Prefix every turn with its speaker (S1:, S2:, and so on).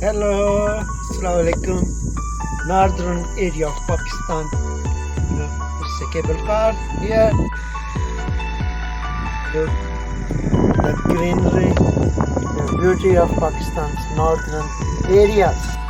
S1: Hello, Assalamu alaikum. Northern area of Pakistan. It's a cable car here. Look, the greenery, the beauty of Pakistan's northern areas.